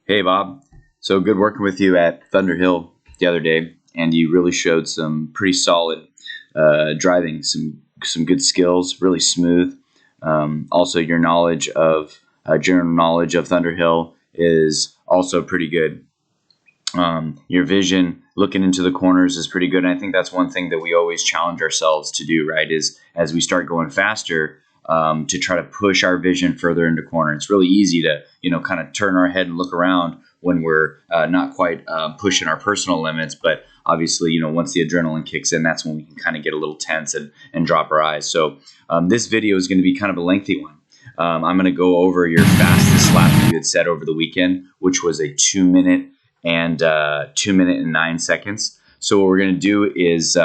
Hey Bob, so good working with you at Thunderhill the other day, and you really showed some pretty solid driving, some good skills, really smooth. Also, your knowledge of general knowledge of Thunderhill is also pretty good. Your vision looking into the corners is pretty good, and I think that's one thing that we always challenge ourselves to do. Right, is as we start going faster. To try to push our vision further into corner. It's really easy to, kind of turn our head and look around when we're not quite pushing our personal limits. But obviously, once the adrenaline kicks in, that's when we can kind of get a little tense and drop our eyes. So this video is going to be kind of a lengthy one. I'm going to go over your fastest lap that you had set over the weekend, which was a 2 minute and 2 minute and 9 seconds. So what we're going to do is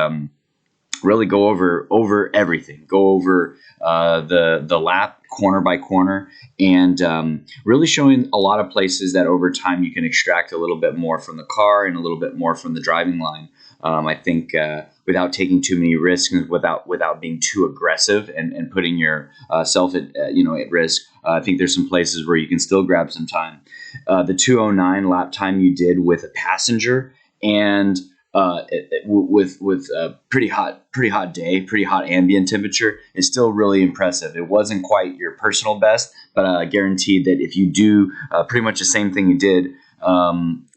really go over everything, go over the lap corner by corner, and really showing a lot of places that over time you can extract a little bit more from the car and a little bit more from the driving line. I think without taking too many risks, and without being too aggressive and putting your self at risk. I think there's some places where you can still grab some time. The 2:09 lap time you did with a passenger and with a pretty hot day, pretty hot ambient temperature is still really impressive. It wasn't quite your personal best, but guaranteed that if you do pretty much the same thing you did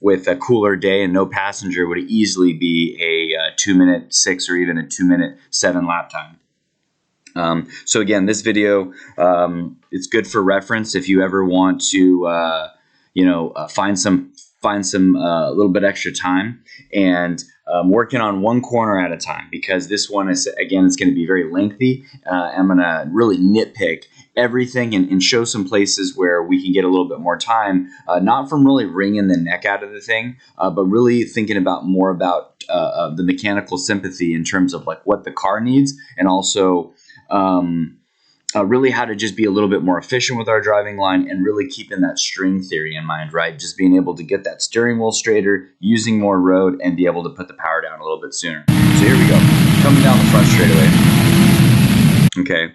with a cooler day and no passenger, would easily be a 2 minute 6 or even a 2 minute 7 lap time. So again, this video, it's good for reference if you ever want to, find some little bit extra time and working on one corner at a time, because this one is, again, it's going to be very lengthy. I'm going to really nitpick everything and show some places where we can get a little bit more time, not from really wringing the neck out of the thing, but really thinking about more about the mechanical sympathy in terms of like what the car needs, and also really how to just be a little bit more efficient with our driving line and really keeping that string theory in mind, right? Just being able to get that steering wheel straighter, using more road, and be able to put the power down a little bit sooner. So here we go. Coming down the front straightaway. Okay.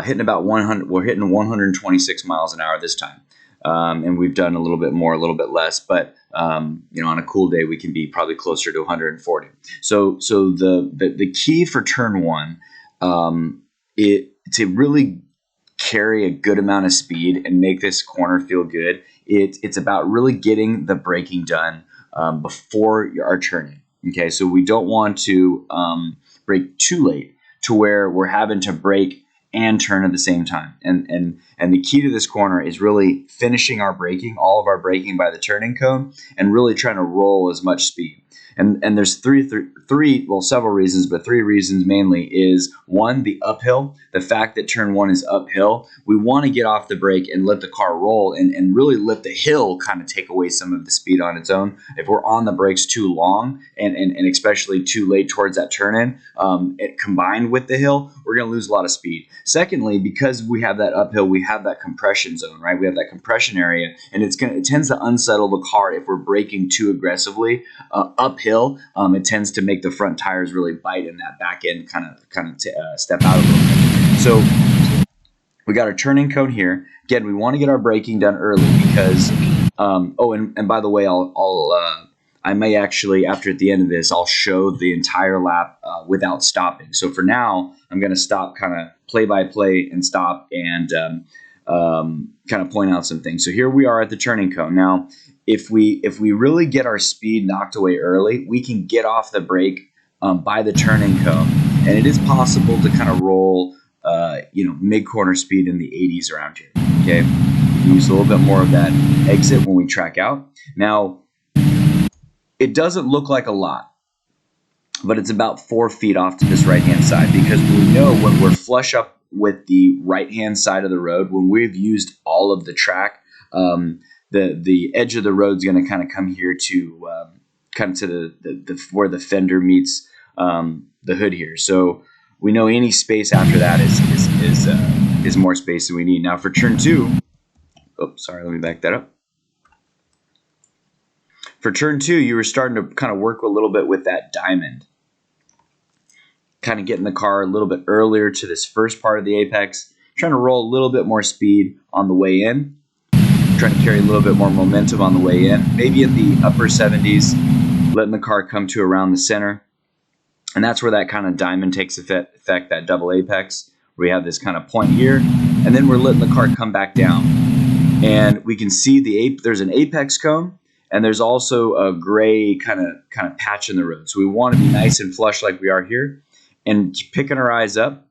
Hitting about 100, we're hitting 126 miles an hour this time. And we've done a little bit more, a little bit less, but on a cool day, we can be probably closer to 140. So the key for turn one, to really carry a good amount of speed and make this corner feel good, it's about really getting the braking done before our turning. Okay, so we don't want to brake too late to where we're having to brake and turn at the same time. And the key to this corner is really finishing our braking, all of our braking by the turning cone, and really trying to roll as much speed. And there's several reasons, but 3 reasons mainly is, one, the uphill, the fact that turn 1 is uphill. We want to get off the brake and let the car roll and really let the hill kind of take away some of the speed on its own. If we're on the brakes too long and especially too late towards that turn in, it combined with the hill, we're going to lose a lot of speed. Secondly, because we have that uphill, we have that compression zone, right? We have that compression area, and it tends to unsettle the car if we're braking too aggressively uphill. It tends to make the front tires really bite and that back end kind of step out a little bit. So we got our turning cone here. Again, we want to get our braking done early because and by the way, I may actually, after at the end of this, I'll show the entire lap without stopping. So for now, I'm going to stop kind of play by play and stop and kind of point out some things. So here we are at the turning cone. Now, if we really get our speed knocked away early, we can get off the brake by the turning cone, and it is possible to kind of roll, mid-corner speed in the 80s around here. Okay, use a little bit more of that exit when we track out. Now, it doesn't look like a lot, but it's about 4 feet off to this right-hand side, because we know when we're flush up with the right-hand side of the road, when we've used all of the track, the edge of the road is going to kind of come here to kind of to the where the fender meets the hood here. So we know any space after that is more space than we need. Now for turn 2, let me back that up. For turn 2, you were starting to kind of work a little bit with that diamond, kind of getting the car a little bit earlier to this first part of the apex, trying to roll a little bit more speed on the way in. trying to carry a little bit more momentum on the way in, maybe in the upper 70s, letting the car come to around the center. And that's where that kind of diamond takes effect, that double apex, where we have this kind of point here, and then we're letting the car come back down. And we can see there's an apex cone, and there's also a gray kind of patch in the road. So we want to be nice and flush like we are here, and picking our eyes up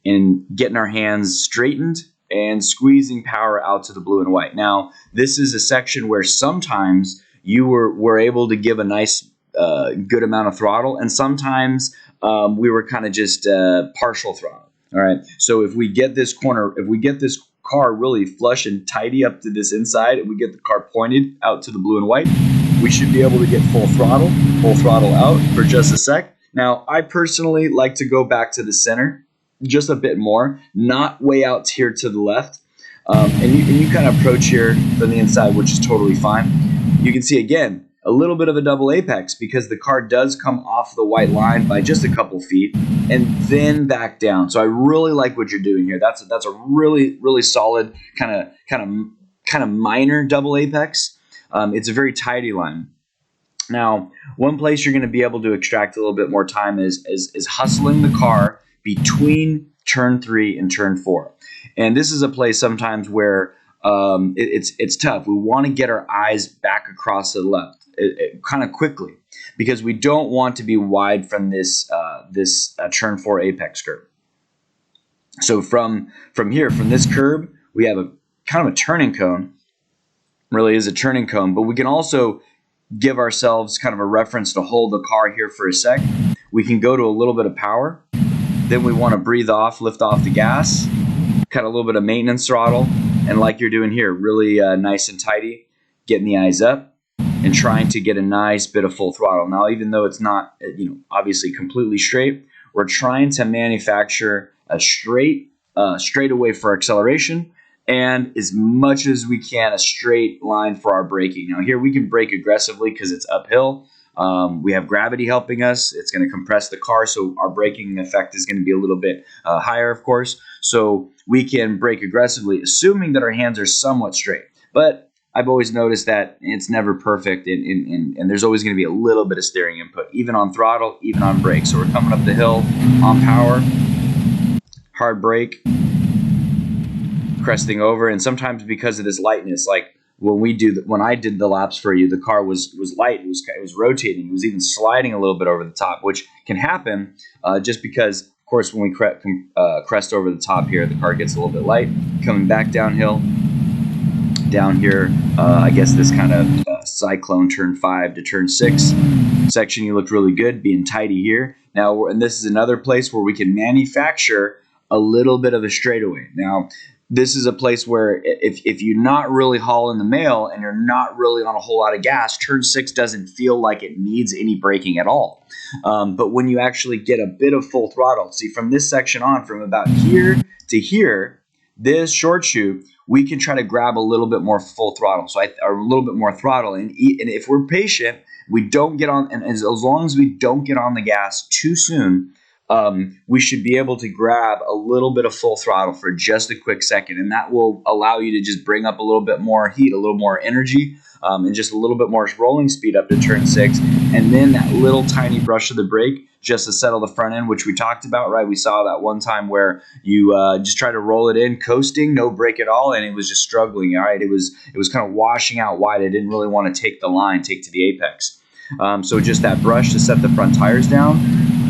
and getting our hands straightened and squeezing power out to the blue and white. Now, this is a section where sometimes you were able to give a nice good amount of throttle, and sometimes we were kind of just partial throttle. All right. So if we get this car really flush and tidy up to this inside, and we get the car pointed out to the blue and white, we should be able to get full throttle out for just a sec. Now, I personally like to go back to the center just a bit more, not way out here to the left. And you kind of approach here from the inside, which is totally fine. You can see, again, a little bit of a double apex because the car does come off the white line by just a couple feet and then back down. So I really like what you're doing here. That's a really, really solid kind of minor double apex. It's a very tidy line. Now, one place you're going to be able to extract a little bit more time is hustling the car between turn 3 and turn 4. And this is a place sometimes where it's tough. We want to get our eyes back across to the left kind of quickly, because we don't want to be wide from this turn 4 apex curb. So from here, from this curb, we have a kind of a turning cone. Really is a turning cone, but we can also give ourselves kind of a reference to hold the car here for a sec. We can go to a little bit of power. Then we want to breathe off, lift off the gas, cut a little bit of maintenance throttle, and like you're doing here, really nice and tidy, getting the eyes up and trying to get a nice bit of full throttle. Now, even though it's not, obviously completely straight, we're trying to manufacture a straightaway for acceleration, and as much as we can, a straight line for our braking. Now, here we can brake aggressively because it's uphill. We have gravity helping us. It's going to compress the car, so our braking effect is going to be a little bit higher, of course. So we can brake aggressively, assuming that our hands are somewhat straight. But I've always noticed that it's never perfect, and there's always going to be a little bit of steering input, even on throttle, even on brake. So we're coming up the hill on power, hard brake, cresting over, and sometimes because of this lightness, like when I did the laps for you, the car was light. It was rotating. It was even sliding a little bit over the top, which can happen just because, of course, when we crest over the top here, the car gets a little bit light. Coming back downhill, down here, I guess this kind of cyclone turn 5 to turn 6 section, you looked really good, being tidy here. Now, and this is another place where we can manufacture a little bit of a straightaway. Now, this is a place where if you're not really hauling the mail and you're not really on a whole lot of gas, turn 6 doesn't feel like it needs any braking at all. But when you actually get a bit of full throttle, see from this section on, from about here to here, this short shoot, we can try to grab a little bit more full throttle, or a little bit more throttle. And if we're patient, we don't get on, and as long as we don't get on the gas too soon, we should be able to grab a little bit of full throttle for just a quick second, and that will allow you to just bring up a little bit more heat, a little more energy, and just a little bit more rolling speed up to turn 6, and then that little tiny brush of the brake just to settle the front end, which we talked about, right? We saw that one time where you just try to roll it in, coasting, no brake at all, and it was just struggling, all right? It was kind of washing out wide. I didn't really want to take to the apex. So just that brush to set the front tires down.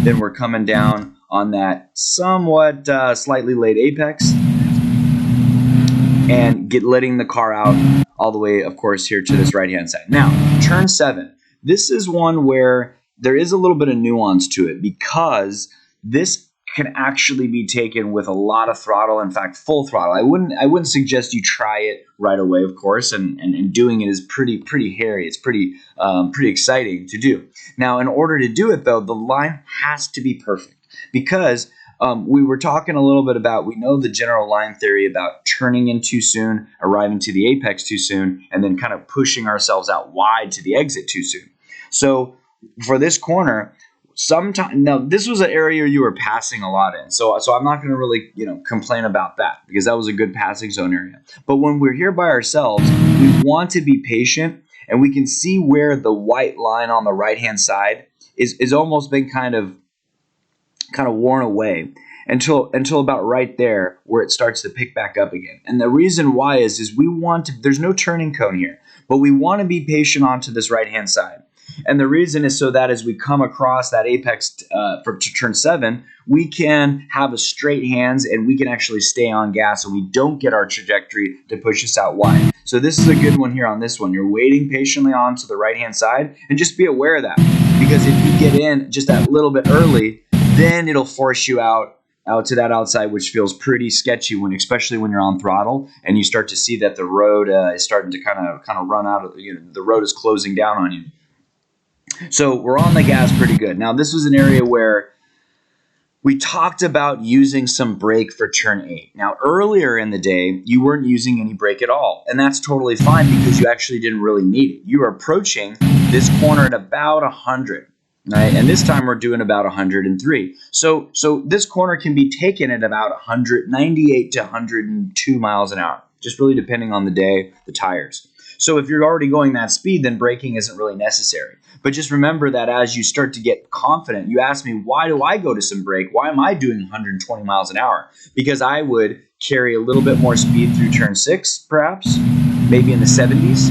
Then we're coming down on that somewhat slightly late apex and letting the car out all the way, of course, here to this right-hand side. Now, turn 7. This is one where there is a little bit of nuance to it because this can actually be taken with a lot of throttle. In fact, full throttle. I wouldn't suggest you try it right away, of course, and doing it is pretty hairy. It's pretty exciting to do. Now, in order to do it, though, the line has to be perfect because we were talking a little bit about, we know the general line theory about turning in too soon, arriving to the apex too soon, and then kind of pushing ourselves out wide to the exit too soon. So for this corner, sometimes, now this was an area you were passing a lot in, so I'm not going to really complain about that because that was a good passing zone area. But when we're here by ourselves, we want to be patient, and we can see where the white line on the right hand side is almost been kind of worn away until about right there where it starts to pick back up again. And the reason why is we want to, there's no turning cone here, but we want to be patient onto this right hand side. And the reason is so that as we come across that apex to turn 7, we can have a straight hands and we can actually stay on gas and we don't get our trajectory to push us out wide. So this is a good one here on this one. You're waiting patiently onto the right hand side, and just be aware of that, because if you get in just that little bit early, then it'll force you out to that outside, which feels pretty sketchy especially when you're on throttle and you start to see that the road is starting to kind of run out of, the road is closing down on you. So we're on the gas pretty good. Now this was an area where we talked about using some brake for turn 8. Now earlier in the day, you weren't using any brake at all, and that's totally fine because you actually didn't really need it. You were approaching this corner at about 100. Right? And this time we're doing about 103. So this corner can be taken at about 198 to 102 miles an hour, just really depending on the day, the tires. So if you're already going that speed, then braking isn't really necessary. But just remember that as you start to get confident, you ask me, why do I go to some brake? Why am I doing 120 miles an hour? Because I would carry a little bit more speed through turn 6, perhaps, maybe in the 70s.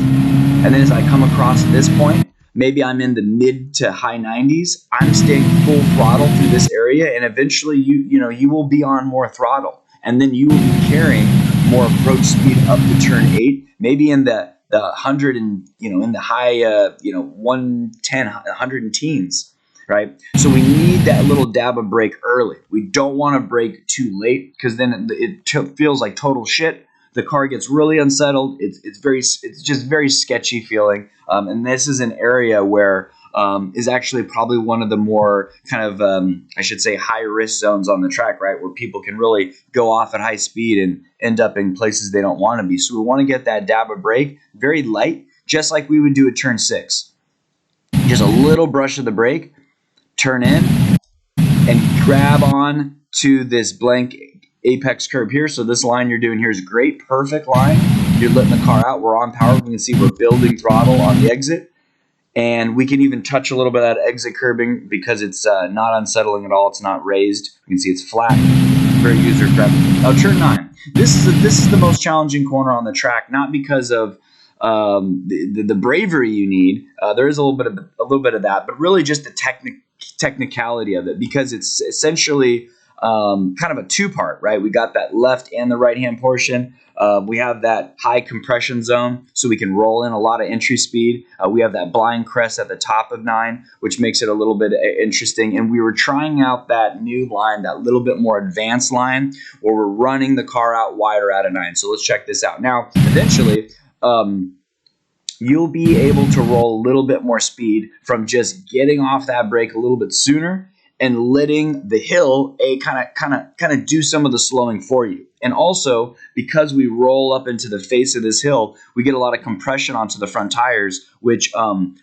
And then as I come across this point, maybe I'm in the mid to high 90s. I'm staying full throttle through this area, and eventually you will be on more throttle, and then you will be carrying more approach speed up to turn 8, maybe in the 100 and in the high 110, 100 and teens, right? So we need that little dab of brake early. We don't want to brake too late because then it feels like total shit. The car gets really unsettled. It's just very sketchy feeling. And this is an area where is actually probably one of the more kind of I should say high risk zones on the track, right? Where people can really go off at high speed and end up in places they don't want to be. So we want to get that dab of brake very light, just like we would do at turn 6. Just a little brush of the brake, turn in, and grab on to this blank apex curb here. So this line you're doing here is great, perfect line. You're letting the car out. We're on power. We can see we're building throttle on the exit, and we can even touch a little bit of that exit curbing because it's not unsettling at all. It's not raised. You can see it's flat, very user friendly. Now turn 9. This is the most challenging corner on the track, not because of the bravery you need. There is a little bit of that, but really just the technicality of it, because it's essentially kind of a two-part, right? We got that left and the right-hand portion. We have that high compression zone, so we can roll in a lot of entry speed. We have that blind crest at the top of 9, which makes it a little bit interesting. And we were trying out that new line, that little bit more advanced line, where we're running the car out wider out of 9. So let's check this out. Now, eventually, you'll be able to roll a little bit more speed from just getting off that brake a little bit sooner and letting the hill kind of do some of the slowing for you. And also, because we roll up into the face of this hill, we get a lot of compression onto the front tires, which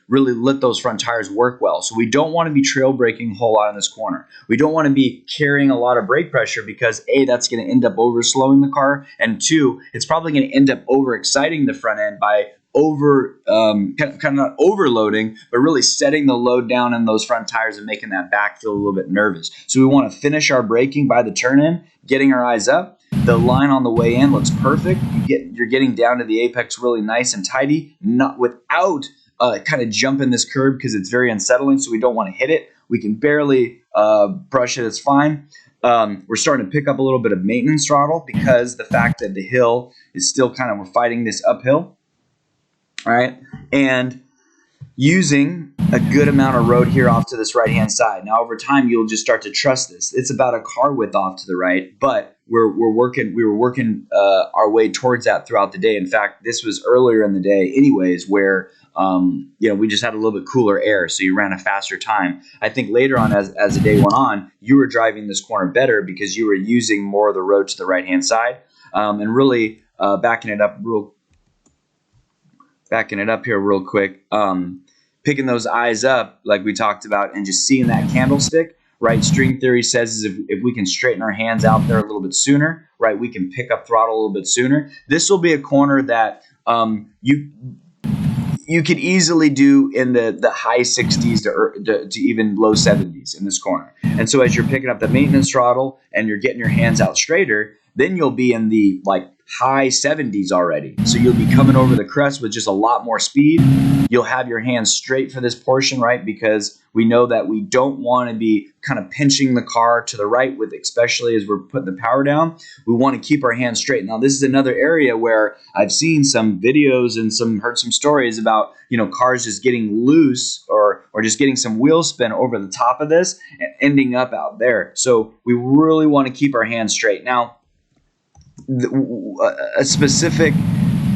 really let those front tires work well. So we don't want to be trail braking a whole lot in this corner. We don't want to be carrying a lot of brake pressure because A, that's going to end up over slowing the car, and 2, it's probably going to end up over exciting the front end by kind of not overloading, but really setting the load down in those front tires and making that back feel a little bit nervous. So we want to finish our braking by the turn in, getting our eyes up. The line on the way in looks perfect. You're getting down to the apex really nice and tidy, not without kind of jumping this curb because it's very unsettling. So we don't want to hit it. We can barely brush it. It's fine. We're starting to pick up a little bit of maintenance throttle because the fact that the hill is still we're fighting this uphill. All right, and using a good amount of road here off to this right-hand side. Now, over time, you'll just start to trust this. It's about a car width off to the right, but we were working our way towards that throughout the day. In fact, this was earlier in the day, anyways, where we just had a little bit cooler air, so you ran a faster time. I think later on, as the day went on, you were driving this corner better because you were using more of the road to the right-hand side, and really backing it up here real quick. picking those eyes up like we talked about and just seeing that candlestick, right? String theory says is if we can straighten our hands out there a little bit sooner, right, we can pick up throttle a little bit sooner. This will be a corner that you could easily do in the high 60s to even low 70s in this corner. And so as you're picking up the maintenance throttle and you're getting your hands out straighter, then you'll be in the like high 70s already. So you'll be coming over the crest with just a lot more speed. You'll have your hands straight for this portion, right? Because we know that we don't want to be kind of pinching the car to the right with, especially as we're putting the power down. We want to keep our hands straight. Now, this is another area where I've seen some videos and heard some stories about, cars just getting loose or just getting some wheel spin over the top of this and ending up out there. So we really want to keep our hands straight. Now, a specific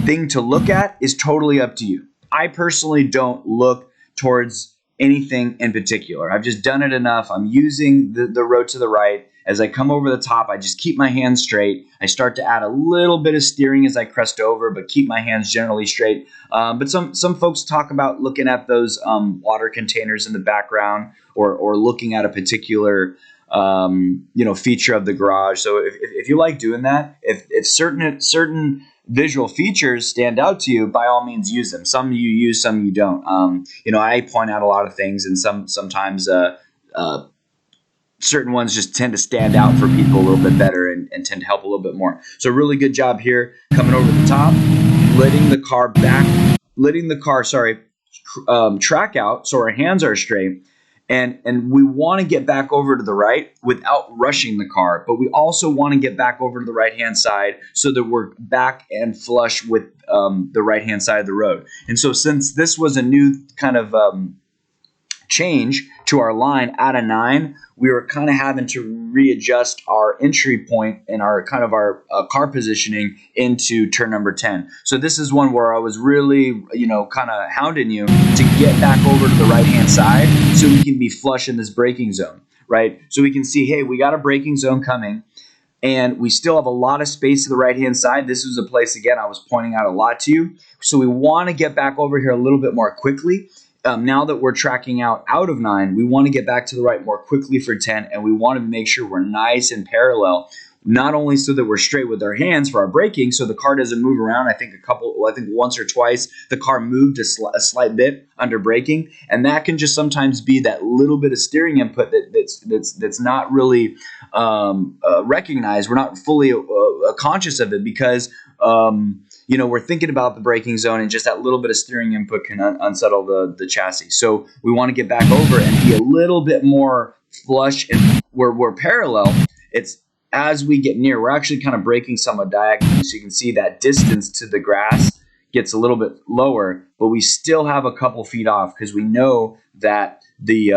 thing to look at is totally up to you. I personally don't look towards anything in particular. I've just done it enough. I'm using the road to the right. As I come over the top, I just keep my hands straight. I start to add a little bit of steering as I crest over, but keep my hands generally straight. But some folks talk about looking at those water containers in the background or looking at a particular feature of the garage. So if you like doing that, if certain visual features stand out to you, by all means use them. Some you use, some you don't. I point out a lot of things, and sometimes certain ones just tend to stand out for people a little bit better and tend to help a little bit more. So really good job here, coming over the top, letting the car track out so our hands are straight. And we want to get back over to the right without rushing the car, but we also want to get back over to the right-hand side so that we're back and flush with the right-hand side of the road. And so since this was a new kind of change to our line out of 9, we were kind of having to readjust our entry point and our car positioning into turn number 10. So this is one where I was really, kind of hounding you to get back over to the right-hand side so we can be flush in this braking zone, right? So we can see, hey, we got a braking zone coming, and we still have a lot of space to the right-hand side. This was a place, again, I was pointing out a lot to you. So we want to get back over here a little bit more quickly. Now that we're tracking out of 9, we want to get back to the right more quickly for 10, and we want to make sure we're nice and parallel, not only so that we're straight with our hands for our braking, so the car doesn't move around. I think once or twice the car moved a slight bit under braking, and that can just sometimes be that little bit of steering input that's not really recognized. We're not fully conscious of it because we're thinking about the braking zone, and just that little bit of steering input can unsettle the chassis. So we want to get back over and be a little bit more flush, and we're parallel. It's as we get near, we're actually kind of braking somewhat diagonally, so you can see that distance to the grass gets a little bit lower, but we still have a couple feet off because we know that the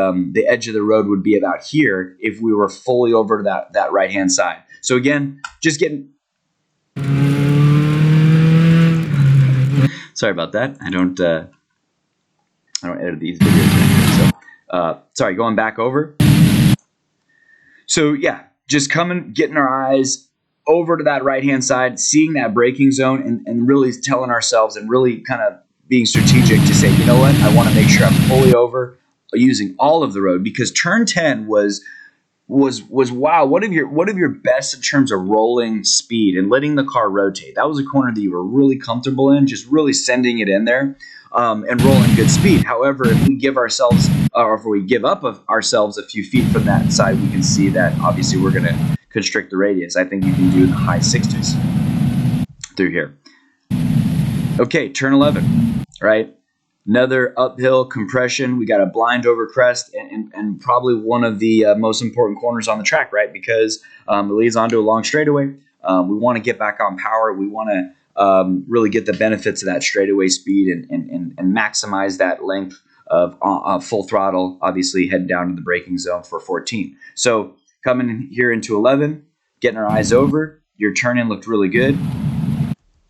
edge of the road would be about here if we were fully over to that right-hand side. So again, just getting... Sorry about that. I don't edit these videos. So going back over. So yeah, just getting our eyes over to that right-hand side, seeing that braking zone, and really telling ourselves and really kind of being strategic to say, you know what, I want to make sure I'm fully over using all of the road, because turn 10 was wow, one of your best in terms of rolling speed and letting the car rotate. That was a corner that you were really comfortable in, just really sending it in there and rolling good speed. However, if we give ourselves, or if we give up of ourselves a few feet from that side, we can see that obviously we're going to constrict the radius. I think you can do in the high 60s through here. Okay, turn 11, right? Another uphill compression. We got a blind over crest and probably one of the most important corners on the track, right? Because it leads onto a long straightaway. We want to get back on power. We want to really get the benefits of that straightaway speed and maximize that length of full throttle, obviously heading down to the braking zone for 14. So coming in here into 11, getting our eyes over, your turn in looked really good,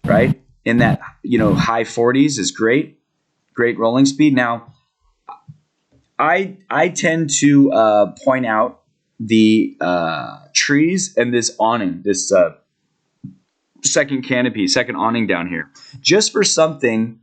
right? In that, high 40s is great. Great rolling speed. Now, I tend to point out the trees and this awning, this second canopy, second awning down here, just for something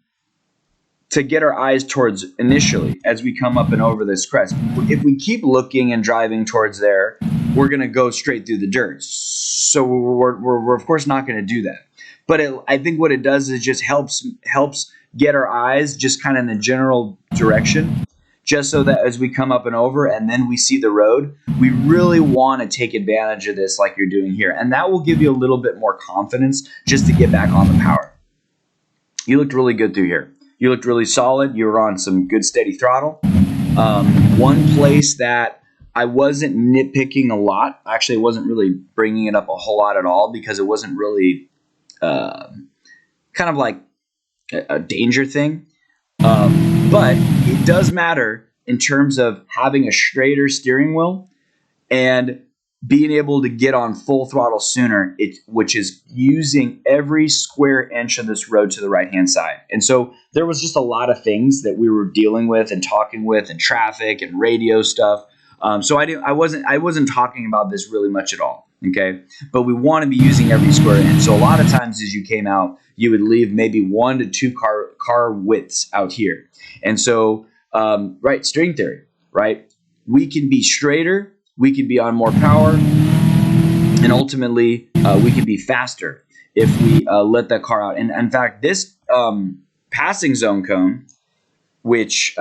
to get our eyes towards initially as we come up and over this crest. If we keep looking and driving towards there, we're going to go straight through the dirt. So we're of course not going to do that. But I think what it does is just helps get our eyes just kind of in the general direction, just so that as we come up and over and then we see the road, we really want to take advantage of this like you're doing here. And that will give you a little bit more confidence just to get back on the power. You looked really good through here. You looked really solid. You were on some good steady throttle. One place that I wasn't nitpicking a lot, actually I wasn't really bringing it up a whole lot at all because it wasn't really kind of like a danger thing. But it does matter in terms of having a straighter steering wheel and being able to get on full throttle sooner, which is using every square inch of this road to the right-hand side. And so there was just a lot of things that we were dealing with and talking with, and traffic and radio stuff. So I wasn't talking about this really much at all. Okay, but we want to be using every square inch. So a lot of times as you came out, you would leave maybe 1 to 2 car widths out here. And so, right, string theory, right? We can be straighter, we can be on more power, and ultimately we can be faster if we let that car out. And in fact, this passing zone cone, which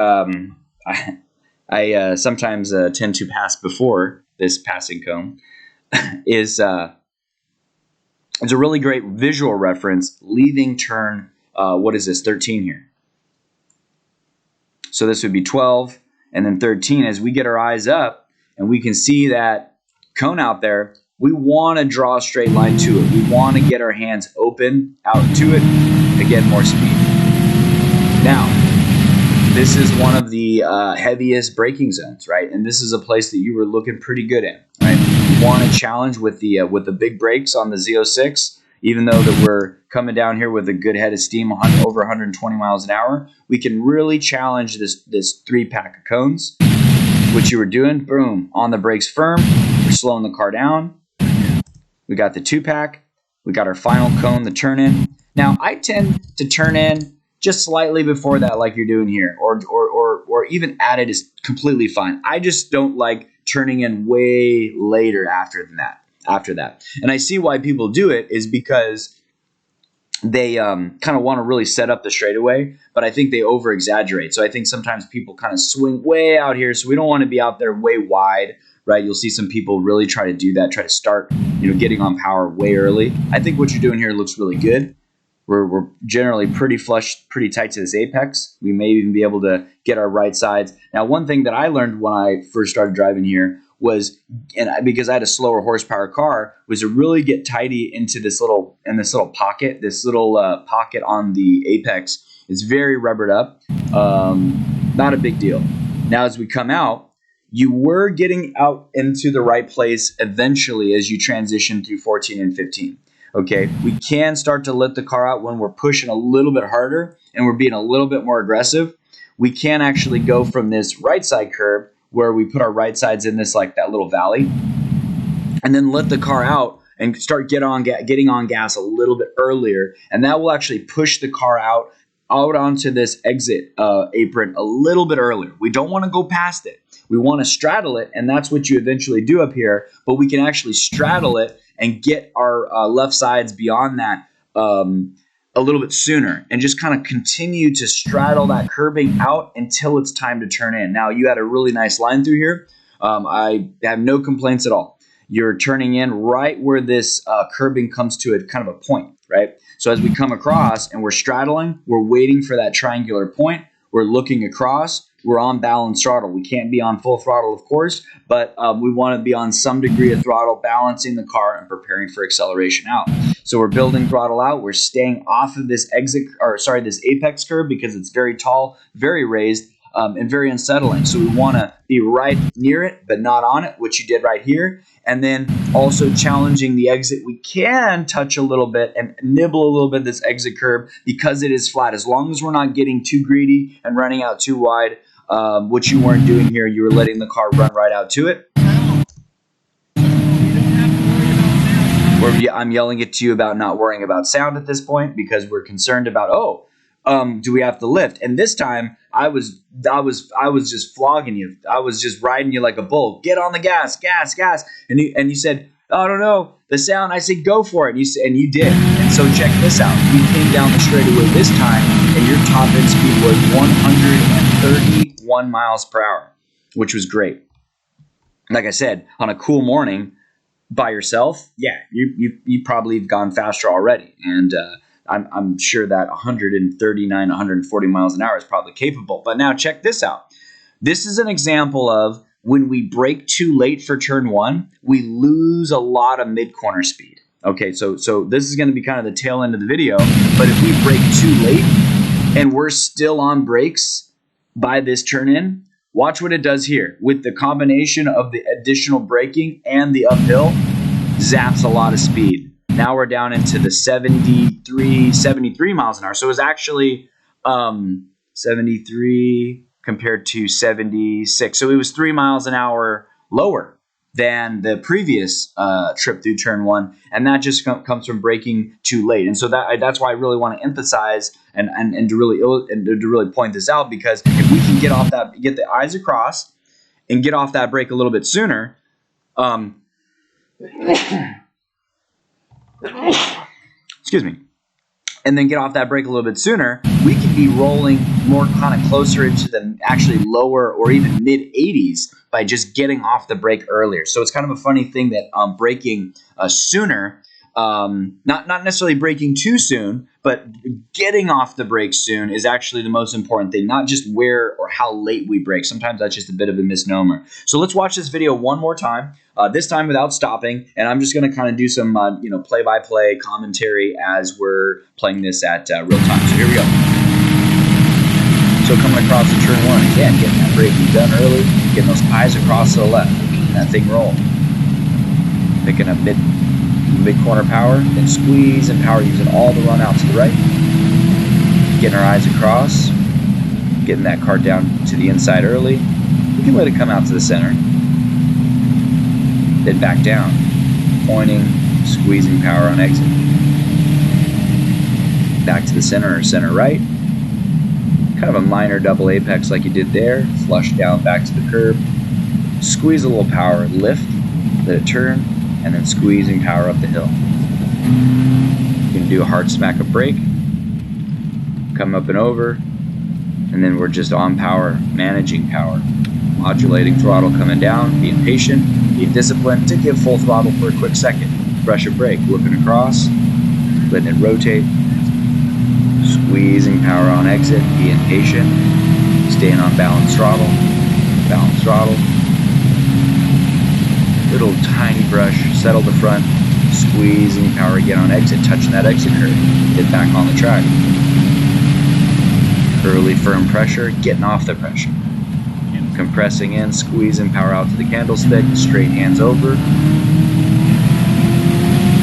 I sometimes tend to pass before this passing cone, is a really great visual reference leaving turn, what is this, 13 here. So this would be 12 and then 13. As we get our eyes up and we can see that cone out there, we want to draw a straight line to it. We want to get our hands open out to it. Again, more speed. Now, this is one of the heaviest braking zones, right? And this is a place that you were looking pretty good in, right? You want to challenge with the big brakes on the Z06. Even though that we're coming down here with a good head of steam over 120 miles an hour, we can really challenge this 3-pack of cones, which you were doing. Boom, on the brakes firm. We're slowing the car down. We got the 2-pack. We got our final cone, the turn in. Now, I tend to turn in just slightly before that, like you're doing here, or even at it is completely fine. I just don't like turning in way later after that. And I see why people do it is because they kind of want to really set up the straightaway, but I think they over exaggerate. So I think sometimes people kind of swing way out here. So we don't want to be out there way wide, right? You'll see some people really try to do that, try to start, getting on power way early. I think what you're doing here looks really good. We're generally pretty flush, pretty tight to this apex. We may even be able to get our right sides. Now, one thing that I learned when I first started driving here was, because I had a slower horsepower car, was to really get tidy into this little pocket, pocket on the apex. It's very rubbered up, not a big deal. Now, as we come out, you were getting out into the right place eventually as you transition through 14 and 15. Okay, we can start to let the car out when we're pushing a little bit harder and we're being a little bit more aggressive. We can actually go from this right side curve where we put our right sides in this, like that little valley, and then let the car out and start getting on gas a little bit earlier. And that will actually push the car out onto this exit apron a little bit earlier. We don't want to go past it. We want to straddle it, and that's what you eventually do up here. But we can actually straddle it and get our left sides beyond that a little bit sooner, and just kind of continue to straddle that curbing out until it's time to turn in. Now, you had a really nice line through here. I have no complaints at all. You're turning in right where this curbing comes to a kind of a point, right? So as we come across and we're straddling, we're waiting for that triangular point. We're looking across. We're on balanced throttle. We can't be on full throttle, of course, but we want to be on some degree of throttle, balancing the car and preparing for acceleration out. So we're building throttle out. We're staying off of this this apex curve because it's very tall, very raised, and very unsettling. So we want to be right near it, but not on it, which you did right here. And then also challenging the exit. We can touch a little bit and nibble a little bit this exit curve because it is flat. As long as we're not getting too greedy and running out too wide, which you weren't doing here, you were letting the car run right out to it. I'm yelling it to you about not worrying about sound at this point because we're concerned about, do we have to lift? And this time I was just flogging you. I was just riding you like a bull. Get on the gas, gas, gas. And you said, I don't know, the sound. I said, go for it. And you did. And so check this out. You came down the straightaway this time, and your top end speed was 131 miles per hour, which was great. Like I said, on a cool morning by yourself, yeah, you probably have gone faster already. And I'm sure that 139, 140 miles an hour is probably capable. But now check this out. This is an example of when we brake too late for turn one, we lose a lot of mid-corner speed. Okay, so this is going to be kind of the tail end of the video. But if we brake too late and we're still on brakes by this turn in, watch what it does here. With the combination of the additional braking and the uphill, zaps a lot of speed. Now we're down into the 73 miles an hour. So it was actually 73 compared to 76. So it was 3 miles an hour lower than the previous trip through turn one. And that just comes from braking too late. And so that's why I really want to emphasize and to really point this out, because if we can get the eyes across and get off that brake a little bit sooner, excuse me, and then get off that brake a little bit sooner, we can be rolling more kind of closer into the actually lower or even mid 80s by just getting off the brake earlier. So it's kind of a funny thing that braking sooner, not necessarily braking too soon, but getting off the brake soon is actually the most important thing, not just where or how late we brake. Sometimes that's just a bit of a misnomer. So let's watch this video one more time, this time without stopping, and I'm just going to kind of do some play-by-play commentary as we're playing this at real time. So here we go. So coming across the turn one, again, getting that braking done early, getting those eyes across to the left, keeping that thing roll. Picking up mid-corner power, then squeeze and power using all the run out to the right. Getting our eyes across, getting that car down to the inside early. We can let it come out to the center. Then back down, pointing, squeezing power on exit. Back to the center or center right. Kind of a minor double apex like you did there. Flush down back to the curb. Squeeze a little power, lift, let it turn, and then squeezing power up the hill. You can do a hard smack of brake, come up and over, and then we're just on power, managing power, modulating throttle coming down, being patient, being disciplined to give full throttle for a quick second. Pressure brake, looking across, letting it rotate, squeezing power on exit, being patient, staying on balanced throttle, little tiny brush, settle the front, squeezing power again on exit, touching that exit curve, get back on the track. Early firm pressure, getting off the pressure. Compressing in, squeezing power out to the candlestick, straight hands over.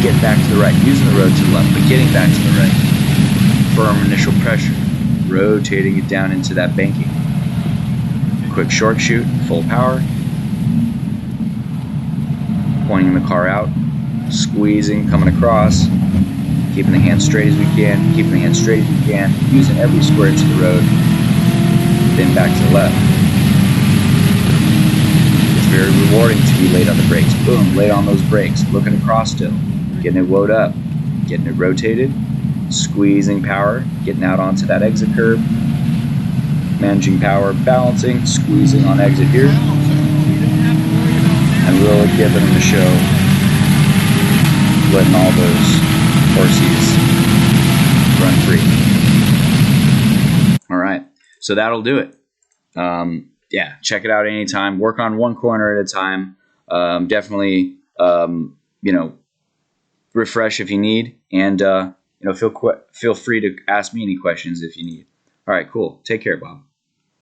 Get back to the right, using the road to the left, but getting back to the right. Firm initial pressure, rotating it down into that banking. Quick short shoot, full power. Pointing the car out, squeezing, coming across, keeping the hands straight as we can, using every square inch of the road, then back to the left. It's very rewarding to be late on the brakes. Boom, late on those brakes, looking across still, getting it woed up, getting it rotated, squeezing power, getting out onto that exit curve, managing power, balancing, squeezing on exit here, and really giving them a show, letting all those horsies run free. All right, so that'll do it. Yeah, check it out anytime. Work on one corner at a time. Definitely, refresh if you need, and feel free to ask me any questions if you need. All right, cool. Take care, Bob.